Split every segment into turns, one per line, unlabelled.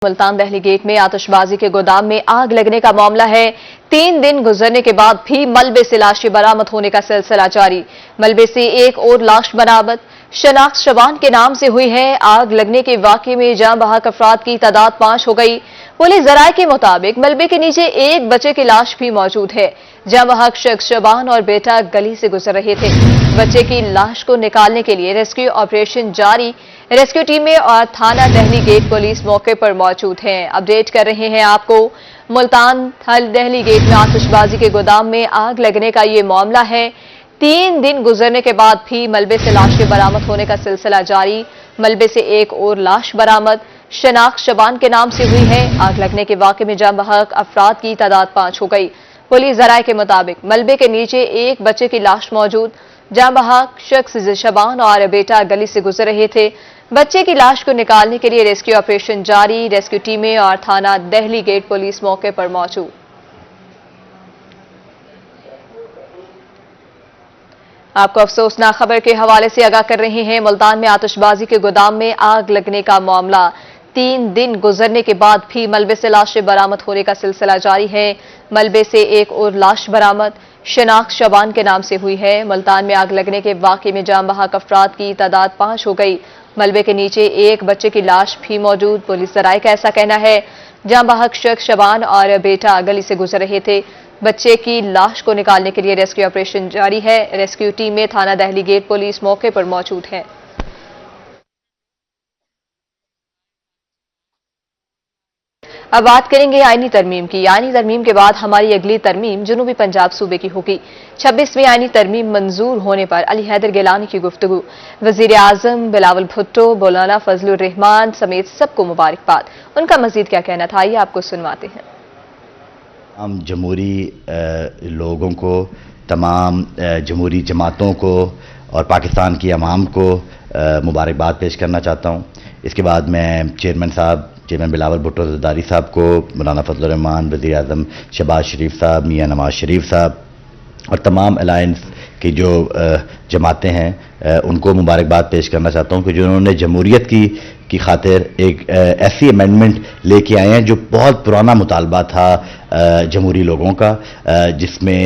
Multan Delhi get میں آتشبازی کے گودام میں آگ لگنے کا معاملہ ہے۔ 3 دن گزرنے کے بعد بھی ملبے سے لاشیں برآمد ہونے کا سلسلہ جاری۔ ملبے سے ایک اور لاش برآمد شناخت شبان کے نام سے ہوئی ہے۔ آگ لگنے کے واقعے میں جاں بحق افراد کی تعداد 5 ہو گئی۔ پولیس ذرائع کے مطابق ملبے کے نیچے ایک بچے کی لاش بھی موجود ہے۔ جاں بحق شخص شبان اور بیٹا گلی سے گزر رہے تھے۔ بچے کی لاش کو نکالنے کے لیے ریسکیو آپریشن جاری۔ ریسکیو ٹیمیں اور تھانہ دہلی گیٹ پولیس موقع پر موجود ہیں۔ اپڈیٹ کر رہے ہیں آپ کو۔ ملتان دہلی گیٹ میں آتش بازی کے گودام میں آگ لگنے کا یہ معاملہ ہے۔ 3 دن گزرنے کے بعد بھی ملبے سے لاشیں برآمد ہونے کا سلسلہ جاری۔ ملبے سے ایک اور لاش برآمد شناخت شبان کے نام سے ہوئی ہے۔ آگ لگنے کے واقعے میں جاں بحق افراد کی تعداد 5 ہو گئی۔ پولیس ذرائع کے مطابق ملبے کے نیچے ایک بچے کی لاش موجود۔ جاں بحق شخص شبان اور بیٹا گلی سے گزر رہے تھے۔ بچے کی لاش کو نکالنے کے لیے ریسکیو آپریشن جاری۔ ریسکیو ٹیمیں اور تھانہ دہلی گیٹ پولیس موقع پر موجود۔ آپ کو افسوسناک خبر کے حوالے سے آگاہ کر رہے ہیں۔ ملتان میں آتش بازی کے گودام میں آگ لگنے کا معاملہ 3 دن گزرنے کے بعد بھی ملبے سے لاشیں برآمد ہونے کا سلسلہ جاری ہے۔ ملبے سے ایک اور لاش برآمد شناخت شبان کے نام سے ہوئی ہے۔ ملتان میں آگ لگنے کے واقعے میں جاں بحق افراد کی تعداد 5 ہو گئی۔ ملبے کے نیچے ایک بچے کی لاش بھی موجود۔ پولیس ذرائع کا ایسا کہنا ہے جاں بحق شخص شبان اور بیٹا گلی سے گزر رہے تھے۔ بچے کی لاش کو نکالنے کے لیے ریسکیو آپریشن جاری ہے۔ ریسکیو ٹیم میں تھانہ دہلی گیٹ پولیس موقع پر موجود ہے۔ اب بات کریں گے آئینی ترمیم کی۔ آئینی ترمیم کے بعد ہماری اگلی ترمیم جنوبی پنجاب صوبے کی ہوگی۔ 26ویں آئینی ترمیم منظور ہونے پر علی حیدر گیلانی کی گفتگو۔ وزیر اعظم بلاول بھٹو، مولانا فضل الرحمان سمیت سب کو مبارکباد۔ ان کا مزید کیا کہنا تھا، آئیے آپ کو سنواتے ہیں۔
تمام جمہوری لوگوں کو، تمام جمہوری جماعتوں کو اور پاکستان کی عوام کو مبارکباد پیش کرنا چاہتا ہوں۔ اس کے بعد میں چیئرمین بلاول بھٹو زرداری صاحب کو، مولانا فضل الرحمان، وزیر اعظم شہباز شریف صاحب، میاں نواز شریف صاحب اور تمام الائنس کی جو جماعتیں ہیں ان کو مبارکباد پیش کرنا چاہتا ہوں کہ جنہوں نے جمہوریت کی خاطر ایک ایسی امینڈمنٹ لے کے آئے ہیں جو بہت پرانا مطالبہ تھا جمہوری لوگوں کا، جس میں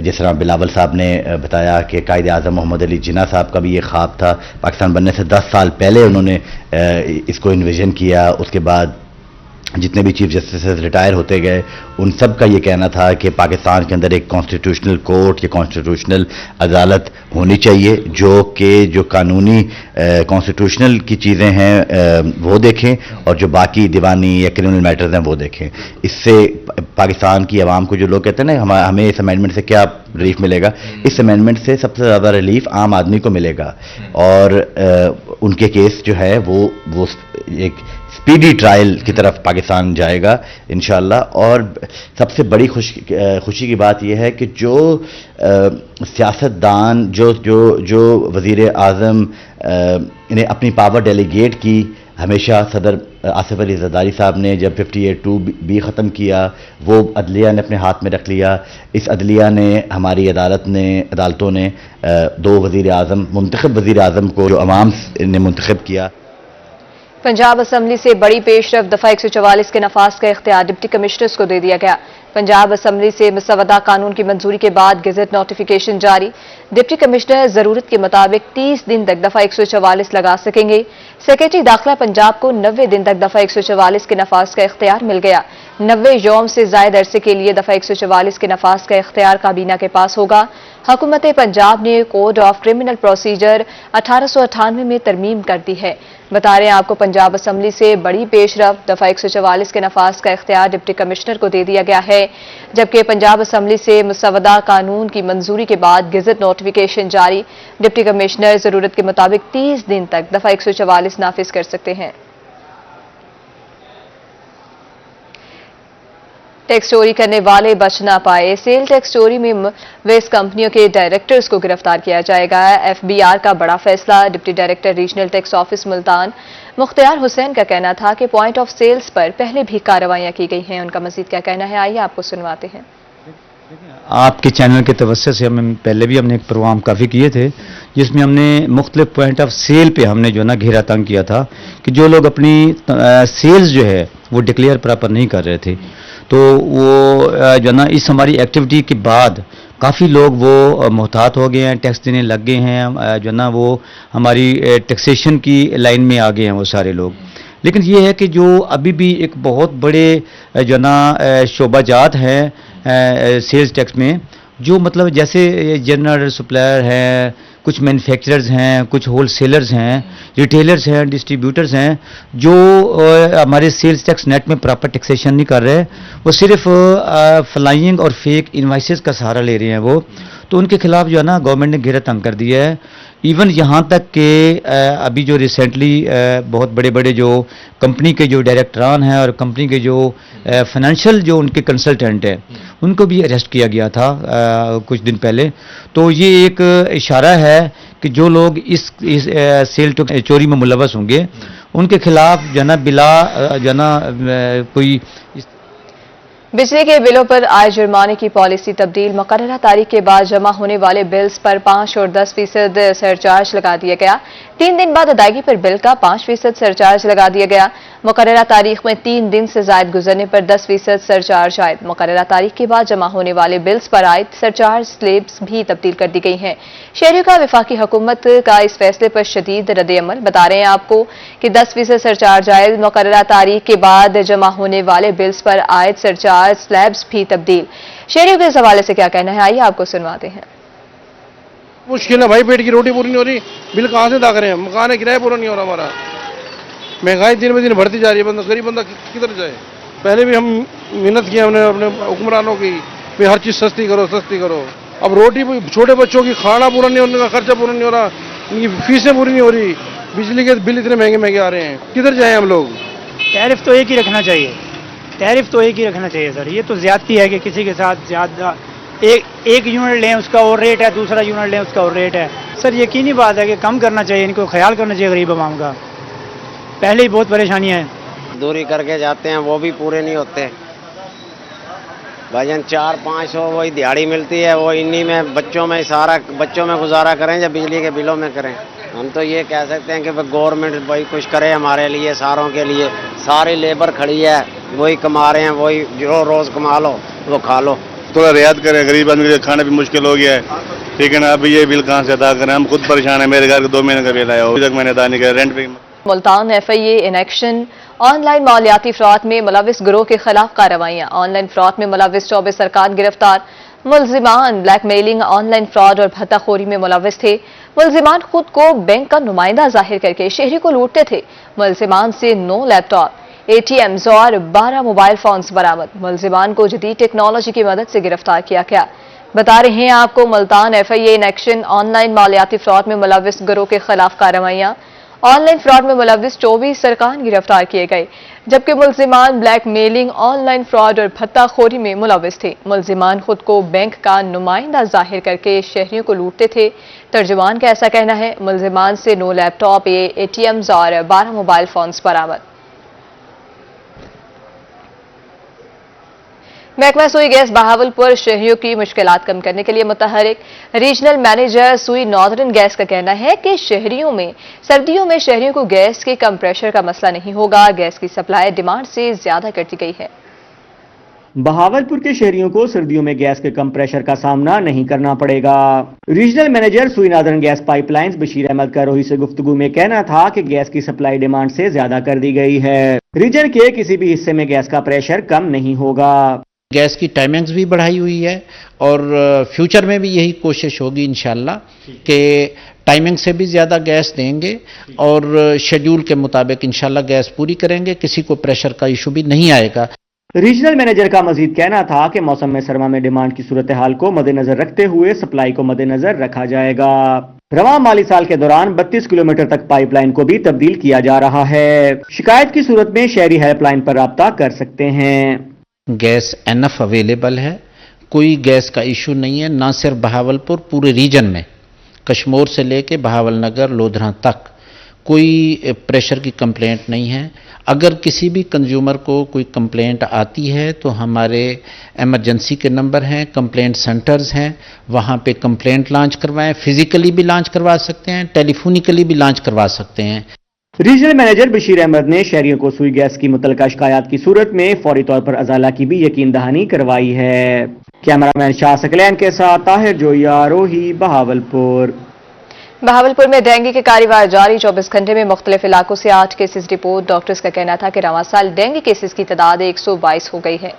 جس طرح بلاول صاحب نے بتایا کہ قائد اعظم محمد علی جناح صاحب کا بھی یہ خواب تھا۔ پاکستان بننے سے 10 سال پہلے انہوں نے اس کو انویژن کیا۔ اس کے بعد جتنے بھی چیف جسٹسز ریٹائر ہوتے گئے ان سب کا یہ کہنا تھا کہ پاکستان کے اندر ایک کانسٹیٹیوشنل کورٹ یا کانسٹیٹیوشنل عدالت ہونی چاہیے جو قانونی کانسٹیٹیوشنل کی چیزیں ہیں وہ دیکھیں اور جو باقی دیوانی یا کرمنل میٹرز ہیں وہ دیکھیں۔ اس سے پاکستان کی عوام کو جو لوگ کہتے ہیں نا ہمیں اس امینڈمنٹ سے کیا ریلیف ملے گا، اس امینڈمنٹ سے سب سے زیادہ ریلیف عام آدمی کو ملے گا اور ان کے کیس جو ہے وہ ایک سپیڈی ٹرائل کی طرف پاکستان جائے گا انشاءاللہ۔ اور سب سے بڑی خوشی کی بات یہ ہے کہ جو سیاستدان جو وزیر اعظم نے اپنی پاور ڈیلیگیٹ کی، ہمیشہ صدر آصف علی زرداری صاحب نے جب 58(2) ختم کیا وہ عدلیہ نے اپنے ہاتھ میں رکھ لیا۔ اس عدلیہ نے ہماری عدالتوں نے 2 وزیر اعظم، منتخب وزیر اعظم کو جو عوام نے منتخب کیا۔
پنجاب اسمبلی سے بڑی پیش رفت، دفعہ 144 کے نفاذ کا اختیار ڈپٹی کمشنرز کو دے دیا گیا۔ پنجاب اسمبلی سے مسودہ قانون کی منظوری کے بعد گزٹ نوٹیفیکیشن جاری۔ ڈپٹی کمشنر ضرورت کے مطابق 30 دن تک دفعہ 144 لگا سکیں گے۔ سیکریٹری داخلہ پنجاب کو 90 دن تک دفعہ 144 کے نفاذ کا اختیار مل گیا۔ 90 یوم سے زائد عرصے کے لیے دفعہ 144 کے نفاذ کا اختیار کابینہ کے پاس ہوگا۔ حکومت پنجاب نے کوڈ آف کرمنل پروسیجر 1898 میں ترمیم کر دی ہے۔ بتا رہے ہیں آپ کو پنجاب اسمبلی سے بڑی پیش رفت، دفعہ 144 کے نفاذ کا اختیار ڈپٹی کمشنر کو دے دیا گیا ہے، جبکہ پنجاب اسمبلی سے مسودہ قانون کی منظوری کے بعد گزٹ نوٹیفیکیشن جاری۔ ڈپٹی کمشنر ضرورت کے مطابق 30 دن تک دفعہ 144 نافذ کر سکتے ہیں۔ ٹیکس چوری کرنے والے بچ نہ پائے، سیل ٹیکس چوری میں ملوث کمپنیوں کے ڈائریکٹرز کو گرفتار کیا جائے گا۔ FBR کا بڑا فیصلہ۔ Deputy director regional tax office Multan Mukhtar Hussain کا کہنا تھا کہ پوائنٹ آف سیلز پر پہلے بھی کارروائیاں کی گئی ہیں۔ ان کا مزید کیا کہنا ہے، آئیے آپ کو سنواتے ہیں۔
آپ کے چینل کے توسط سے پہلے بھی ہم نے ایک پروگرام کافی کیے تھے جس میں ہم نے مختلف پوائنٹ آف سیل پہ ہم نے جو ہے نا گھیرا تنگ کیا تھا کہ جو لوگ اپنی سیلز جو ہے وہ ڈکلیئر پراپر نہیں کر رہے تھے، تو وہ جو ہے نا اس ہماری ایکٹیویٹی کے بعد کافی لوگ وہ محتاط ہو گئے ہیں، ٹیکس دینے لگ گئے ہیں، جو ہے نا وہ ہماری ٹیکسیشن کی لائن میں آ گئے ہیں وہ سارے لوگ. لیکن یہ ہے کہ جو ابھی بھی ایک بہت بڑے جو نا شعبہ جات ہیں سیلز ٹیکس میں، جو مطلب جیسے جنرل سپلائر ہیں، کچھ مینوفیکچررز ہیں، کچھ ہول سیلرز ہیں، ریٹیلرز ہیں، ڈسٹریبیوٹرز ہیں، جو ہمارے سیلز ٹیکس نیٹ میں پراپر ٹیکسیشن نہیں کر رہے، وہ صرف فلائنگ اور فیک انوائسز کا سہارا لے رہے ہیں وہ، تو ان کے خلاف جو ہے نا گورنمنٹ نے گھیرا تنگ کر دیا ہے. ایون یہاں تک کہ ابھی جو ریسنٹلی بہت بڑے بڑے جو کمپنی کے جو ڈائریکٹران ہیں اور کمپنی کے جو فائنینشیل جو ان کے کنسلٹنٹ ہیں ان کو بھی اریسٹ کیا گیا تھا کچھ دن پہلے. تو یہ ایک اشارہ ہے کہ جو لوگ اس سیل چوری میں ملوث ہوں گے ان کے خلاف جو ہے نا بلا جو ہے نا کوئی
بجلی کے بلوں پر آئے جرمانے کی پالیسی تبدیل. مقررہ تاریخ کے بعد جمع ہونے والے بلز پر 5 اور 10% سرچارج لگا دیا گیا. 3 دن بعد ادائیگی پر بل کا 5% سرچارج لگا دیا گیا. مقررہ تاریخ میں 3 دن سے زائد گزرنے پر 10% سرچارج عائد. مقررہ تاریخ کے بعد جمع ہونے والے بلز پر عائد سرچارج سلیبس بھی تبدیل کر دی گئی ہیں. شہریوں کا وفاقی حکومت کا اس فیصلے پر شدید رد عمل. بتا رہے ہیں آپ کو کہ 10% سرچارج عائد. مقررہ تاریخ کے بعد جمع ہونے والے بلز پر عائد سرچارج سلیبس بھی تبدیل. شہریوں کے اس حوالے سے کیا کہنا ہے، آئیے آپ کو سنواتے ہیں.
مشکل ہے بھائی، پیٹ کی روٹی پوری نہیں ہو رہی، بل کہاں سے ادا کریں؟ مکان کرایہ پورا نہیں ہو رہا ہمارا، مہنگائی دن بہ دن بڑھتی جا رہی ہے، بندہ غریب بندہ کدھر جائے؟ پہلے بھی ہم محنت کی ہم نے اپنے حکمرانوں کی کہ ہر چیز سستی کرو سستی کرو. اب روٹی چھوٹے بچوں کی کھانا پورا نہیں ہونے کا، خرچہ پورا نہیں ہو رہا، ان کی فیسیں پوری نہیں ہو رہی، بجلی کے بل اتنے مہنگے مہنگے آ رہے ہیں، کدھر جائیں ہم لوگ؟
ٹیرف تو ایک ہی رکھنا چاہیے، ٹیرف تو ایک ہی رکھنا چاہیے سر. یہ تو زیادتی ہے کہ کسی کے ساتھ زیادہ ایک یونٹ لیں اس کا اور ریٹ ہے، دوسرا یونٹ لیں اس کا اور ریٹ ہے. سر یقینی بات ہے کہ کم کرنا چاہیے، ان کو خیال کرنا چاہیے غریب عوام کا. پہلے ہی بہت پریشانیاں ہیں.
دوری کر کے جاتے ہیں وہ بھی پورے نہیں ہوتے بھائی جان. 400-500 وہی دیہڑی ملتی ہے، وہ انہی میں بچوں میں گزارا کریں یا بجلی کے بلوں میں کریں. ہم تو یہ کہہ سکتے ہیں کہ گورنمنٹ بھائی کچھ کرے ہمارے لیے، ساروں کے لیے. ساری لیبر کھڑی ہے، وہی کما رہے ہیں، وہی جو روز کما لو وہ کھا لو.
تھوڑا رعایت کریں، غریب آدمی کے کھانا بھی مشکل ہو گیا ہے. ٹھیک ہے نا، اب یہ بل کہاں سے ادا کریں؟ ہم خود پریشان ہیں. میرے گھر کا 2 مہینے کا بل آیا، ابھی تک میں نے ادا نہیں کیا. رینٹ پہ
Multan F I A in action. Online مالیاتی فراڈ میں ملوث گروہ کے خلاف کارروائیاں. آن لائن فراڈ میں ملوث 24 ارکان گرفتار. ملزمان black mailing, on line fraud اور بھتہ خوری میں ملوث تھے. ملزمان خود کو بینک کا نمائندہ ظاہر کر کے شہری کو لوٹتے تھے. ملزمان سے 9 لیپ ٹاپ، ATMs اور 12 موبائل فونز برآمد. ملزمان کو جدید ٹیکنالوجی کی مدد سے گرفتار کیا گیا. بتا رہے ہیں آپ کو Multan F I A in action. Online مالیاتی فراڈ میں ملوث گروہ کے خلاف کارروائیاں. آن لائن فراڈ میں ملوث 24 ارکان گرفتار کیے گئے، جبکہ ملزمان black mailing, on line fraud اور بھتہ خوری میں ملوث تھے. ملزمان خود کو بینک کا نمائندہ ظاہر کر کے شہریوں کو لوٹتے تھے. ترجمان کا ایسا کہنا ہے. ملزمان سے 9 لیپ ٹاپ، ATMs اور 12 موبائل فونز برآمد. محکمہ سوئی گیس بہاولپور شہریوں کی مشکلات کم کرنے کے لیے متحرک. Regional manager Sui Northern gas کا کہنا ہے کہ سردیوں میں شہریوں کو گیس کے کم پریشر کا مسئلہ نہیں ہوگا. گیس کی سپلائی ڈیمانڈ سے زیادہ کرتی گئی ہے.
بہاولپور کے شہریوں کو سردیوں میں گیس کے کم پریشر کا سامنا نہیں کرنا پڑے گا. Regional manager Sui Northern Gas pipelines Bashir Ahmed کا روہی سے گفتگو میں کہنا تھا کہ گیس کی سپلائی ڈیمانڈ سے زیادہ کر دی گئی ہے. ریجن کے کسی بھی حصے میں گیس کا پریشر کم نہیں ہوگا.
گیس کی ٹائمنگز بھی بڑھائی ہوئی ہے اور فیوچر میں بھی یہی کوشش ہوگی انشاءاللہ کہ ٹائمنگ سے بھی زیادہ گیس دیں گے اور شیڈول کے مطابق انشاءاللہ گیس پوری کریں گے. کسی کو پریشر کا ایشو بھی نہیں آئے گا.
ریجنل مینیجر کا مزید کہنا تھا کہ موسم سرما میں ڈیمانڈ کی صورتحال کو مد نظر رکھتے ہوئے سپلائی کو مد نظر رکھا جائے گا. رواں مالی سال کے دوران 32 کلومیٹر تک پائپ لائن کو بھی تبدیل کیا جا رہا ہے. شکایت کی صورت میں شہری ہیلپ لائن پر رابطہ کر سکتے ہیں.
گیس انف اویلیبل ہے، کوئی گیس کا ایشو نہیں ہے. نہ صرف بہاولپور، پورے ریجن میں کشمور سے لے کے بہاول نگر لودھراں تک کوئی پریشر کی کمپلینٹ نہیں ہے. اگر کسی بھی کنزیومر کو کوئی کمپلینٹ آتی ہے تو ہمارے ایمرجنسی کے نمبر ہیں, کمپلینٹ سینٹرز ہیں, وہاں پہ کمپلینٹ لانچ کروائیں. فزیکلی بھی لانچ کروا سکتے ہیں, ٹیلی فونیکلی بھی لانچ کروا سکتے ہیں.
ریجنل مینیجر بشیر احمد نے شہریوں کو سوئی گیس کی متعلقہ شکایات کی صورت میں فوری طور پر ازالہ کی بھی یقین دہانی کروائی ہے. کیمرہ مین شاہ سکلین کے ساتھ طاہر جویا, روہی, بہاولپور.
بہاولپور میں ڈینگی کے کاروبار جاری. 24 گھنٹے میں مختلف علاقوں سے 8 کیسز رپورٹ. ڈاکٹرز کا کہنا تھا کہ رواں سال ڈینگی کیسز کی تعداد 122 ہو گئی ہے.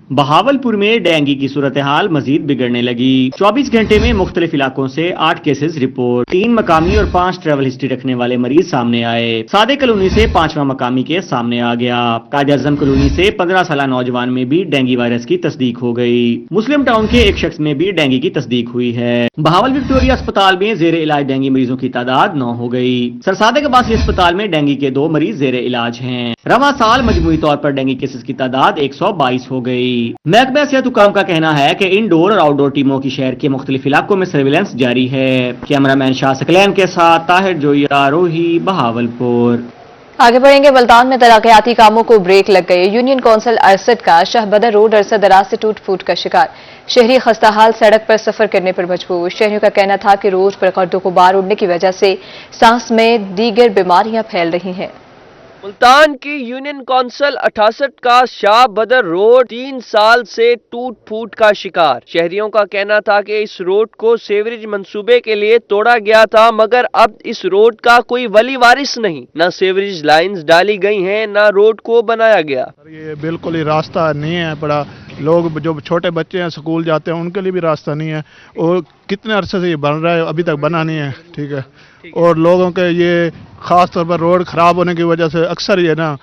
بہاولپور میں ڈینگی کی صورتحال مزید بگڑنے لگی. 24 گھنٹے میں مختلف علاقوں سے 8 کیسز رپورٹ. 3 مقامی اور 5 ٹریول ہسٹری رکھنے والے مریض سامنے آئے. سادے کالونی سے 5واں مقامی کیس سامنے آ گیا. قائد اعظم کالونی سے 15 سالہ نوجوان میں بھی ڈینگی وائرس کی تصدیق ہو گئی. مسلم ٹاؤن کے ایک شخص میں بھی ڈینگی کی تصدیق ہوئی ہے. بہاول وکٹوریہ اسپتال میں زیر علاج ڈینگی مریضوں کی تعداد 9 ہو گئی. سرسادہ عباسی اسپتال میں ڈینگی کے 2 مریض زیر علاج ہیں. رواں سال مجموعی طور پر ڈینگی کیسز کی تعداد 122 ہو گئی. محکمہ صحت حکام کا کہنا ہے کہ انڈور اور آؤٹ ڈور ٹیموں کی شہر کے مختلف علاقوں میں سرویلنس جاری ہے. کیمرہ مین شاہ سکلین کے ساتھ طاہر جویا, روہی, بہاولپور.
آگے بڑھیں گے. ملتان میں ترقیاتی کاموں کو بریک لگ گئی. یونین کونسل ارسد کا شاہ بدر روڈ عرصہ دراز سے ٹوٹ پھوٹ کا شکار. شہری خستہ حال سڑک پر سفر کرنے پر مجبور. شہریوں کا کہنا تھا کہ روڈ پر گردوں کو بار اڑنے کی وجہ سے سانس میں دیگر بیماریاں پھیل رہی ہیں.
ملتان کی یونین کونسل 68 کا شاہ بدر روڈ 3 سال سے ٹوٹ پھوٹ کا شکار. شہریوں کا کہنا تھا کہ اس روڈ کو سیوریج منصوبے کے لیے توڑا گیا تھا, مگر اب اس روڈ کا کوئی ولی وارث نہیں. نہ سیوریج لائنز ڈالی گئی ہیں, نہ روڈ کو بنایا گیا.
یہ بالکل ہی راستہ نہیں ہے. بڑا لوگ جو چھوٹے بچے ہیں سکول جاتے ہیں ان کے لیے بھی راستہ نہیں ہے. اور کتنے عرصے سے یہ بن رہا ہے, ابھی تک بنا نہیں ہے. ٹھیک ہے. اور لوگوں کے یہ خاص طور پر روڈ خراب ہونے کی وجہ سے اکثر یہ نا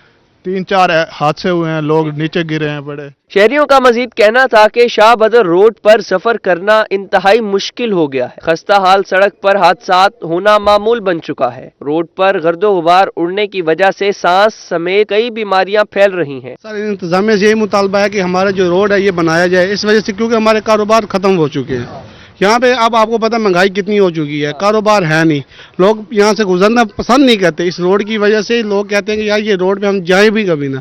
3-4 حادثے ہوئے ہیں, لوگ نیچے گرے ہیں بڑے.
شہریوں کا مزید کہنا تھا کہ شاہ بدر روڈ پر سفر کرنا انتہائی مشکل ہو گیا ہے. خستہ حال سڑک پر حادثات ہونا معمول بن چکا ہے. روڈ پر گرد و غبار اڑنے کی وجہ سے سانس سمیت کئی بیماریاں پھیل رہی ہیں.
سر انتظامیہ سے یہی مطالبہ ہے کہ ہمارا جو روڈ ہے یہ بنایا جائے, اس وجہ سے کیونکہ ہمارے کاروبار ختم ہو چکے ہیں. یہاں پہ اب آپ کو پتہ مہنگائی کتنی ہو چکی ہے, کاروبار ہے نہیں, لوگ یہاں سے گزرنا پسند نہیں کرتے. اس روڈ کی وجہ سے لوگ کہتے ہیں کہ یار یہ روڈ پہ ہم جائیں بھی کبھی نہ.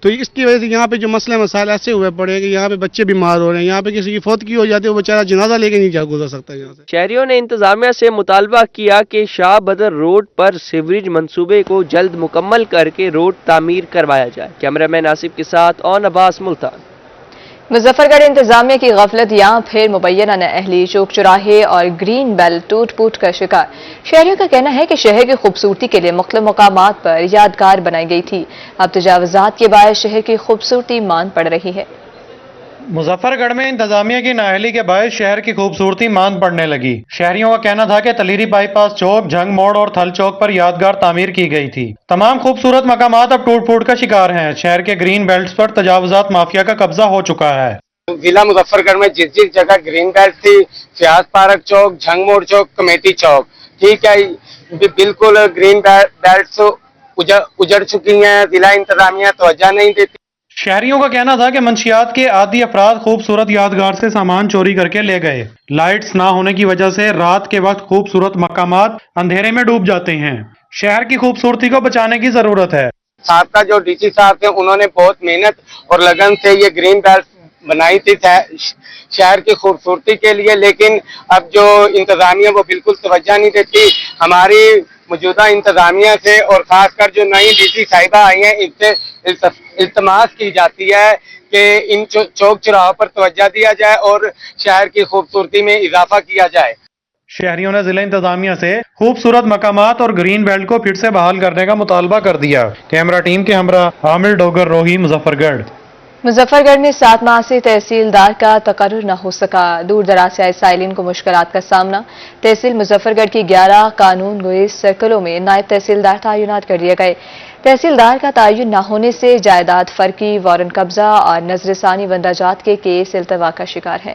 تو اس کی وجہ سے یہاں پہ جو مسئلے مسائل ایسے ہوئے پڑے ہیں کہ یہاں پہ بچے بیمار ہو رہے ہیں. یہاں پہ کسی کی فوتگی ہو جاتی ہے, وہ بیچارہ جنازہ لے کے نہیں جا گزر سکتا یہاں سے.
شہریوں نے انتظامیہ سے مطالبہ کیا کہ شاہ بدر روڈ پر سیوریج منصوبے کو جلد مکمل کر کے روڈ تعمیر کروایا جائے. کیمرہ مین آصف کے ساتھ اون عباس, ملتان.
مظفر گڑھ انتظامیہ کی غفلت یہاں پھر مبینہ نہ اہلی. چوک چوراہے اور گرین بیلٹ ٹوٹ پھوٹ کا شکار. شہریوں کا کہنا ہے کہ شہر کی خوبصورتی کے لیے مختلف مقامات پر یادگار بنائی گئی تھی. اب تجاوزات کے باعث شہر کی خوبصورتی مان پڑ رہی ہے.
مظفر گڑھ میں انتظامیہ کی نااہلی کے باعث شہر کی خوبصورتی ماند پڑنے لگی. شہریوں کا کہنا تھا کہ تلیری بائی پاس چوک, جھنگ موڑ اور تھل چوک پر یادگار تعمیر کی گئی تھی. تمام خوبصورت مقامات اب ٹوٹ پھوٹ کا شکار ہیں. شہر کے گرین بیلٹس پر تجاوزات مافیا کا قبضہ ہو چکا ہے.
ضلع مظفر گڑھ میں جس جگہ گرین بیلٹ تھی, فیاض پارک چوک, جھنگ موڑ چوک, کمیٹی چوک, ٹھیک ہے, بالکل گرین بیلٹس اجڑ چکی ہیں. ضلع انتظامیہ توجہ نہیں دیتی.
شہریوں کا کہنا تھا کہ منشیات کے عادی افراد خوبصورت یادگار سے سامان چوری کر کے لے گئے. لائٹس نہ ہونے کی وجہ سے رات کے وقت خوبصورت مقامات اندھیرے میں ڈوب جاتے ہیں. شہر کی خوبصورتی کو بچانے کی ضرورت ہے.
سابقہ جو ڈی سی صاحب تھے انہوں نے بہت محنت اور لگن سے یہ گرین بیلٹ بنائی تھی شہر کی خوبصورتی کے لیے, لیکن اب جو انتظامیہ وہ بالکل توجہ نہیں دیتی. ہماری موجودہ انتظامیہ سے اور خاص کر جو نئی ڈی سی صاحبہ آئی ہیں ان سے التماس کی جاتی ہے کہ ان چوک چوراہوں پر توجہ دیا جائے اور شہر کی خوبصورتی میں اضافہ کیا جائے.
شہریوں نے ضلع انتظامیہ سے خوبصورت مقامات اور گرین بیلٹ کو پھر سے بحال کرنے کا مطالبہ کر دیا. کیمرہ ٹیم کے ہمراہ عامر ڈوگر, روہی, مظفر گڑھ.
مظفر گڑھ میں 7 ماہ سے تحصیلدار کا تقرر نہ ہو سکا. دور دراز سے آئے سائلین کو مشکلات کا سامنا. تحصیل مظفر گڑھ کی 11 قانون گوئی سرکلوں میں نائب تحصیلدار تعینات کر دیے گئے. تحصیلدار کا تعین نہ ہونے سے جائیداد فرقی, وارنٹ قبضہ اور نظر ثانی وندہ جات کے کیس التوا کا شکار ہیں.